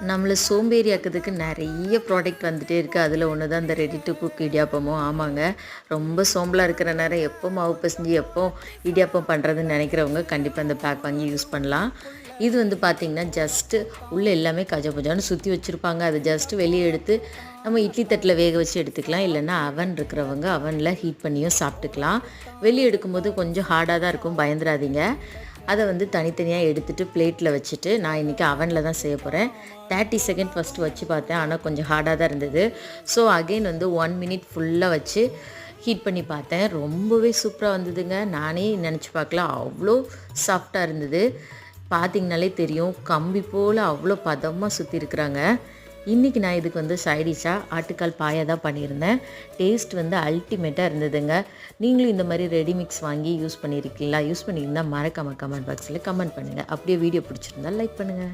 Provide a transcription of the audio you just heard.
நம்மள சோம்பேறி ஆக்கிறதுக்கு நிறைய ப்ராடக்ட் வந்துட்டே இருக்குது. அதில் ஒன்று தான் இந்த ரெடி டு குக் இடியாப்பமும். ஆமாங்க, ரொம்ப சோம்பலாக இருக்கிற நேரம் எப்போ மாவு பிசைஞ்சு எப்போ இடியாப்பம் பண்ணுறதுன்னு நினைக்கிறவங்க கண்டிப்பாக இந்த பேக் வாங்கி யூஸ் பண்ணலாம். இது வந்து பார்த்திங்கன்னா ஜஸ்ட்டு உள்ளே எல்லாமே கஜபஜான்னு சுற்றி வச்சுருப்பாங்க. அதை ஜஸ்ட்டு வெளியே எடுத்து நம்ம இட்லி தட்டில் வேக வச்சு எடுத்துக்கலாம். இல்லைன்னா அவன் இருக்கிறவங்க அவனில் ஹீட் பண்ணியும் சாப்பிட்டுக்கலாம். வெளியே எடுக்கும்போது கொஞ்சம் ஹார்டாக தான் இருக்கும், பயந்துடாதீங்க. அதை வந்து தனித்தனியாக எடுத்துகிட்டு பிளேட்டில் வச்சுட்டு நான் இன்றைக்கி அவனில் தான் செய்ய போகிறேன். 30 செகண்ட் ஃபஸ்ட்டு வச்சு பார்த்தேன், ஆனால் கொஞ்சம் ஹார்டாக தான் இருந்தது. ஸோ அகெயின் வந்து 1 மினிட் ஃபுல்லாக வச்சு ஹீட் பண்ணி பார்த்தேன். ரொம்பவே சூப்பராக வந்ததுங்க. நானே நினச்சி பார்க்கல, அவ்வளோ சாஃப்டாக இருந்தது. பார்த்திங்கனாலே தெரியும், கம்பி போல் அவ்வளோ பதமாக சுற்றி இருக்கிறாங்க. இன்றைக்கி நான் இதுக்கு வந்து சைடிஷாக ஆட்டுக்கால் பாயா தான் பண்ணியிருந்தேன். டேஸ்ட் வந்து அல்டிமேட்டாக இருந்ததுங்க. நீங்களும் இந்த மாதிரி ரெடி மிக்ஸ் வாங்கி யூஸ் பண்ணியிருக்கீங்களா? யூஸ் பண்ணியிருந்தால் மறக்காமல் கமெண்ட் பாக்ஸில் கமெண்ட் பண்ணுங்கள். அப்படியே வீடியோ பிடிச்சிருந்தால் லைக் பண்ணுங்கள்.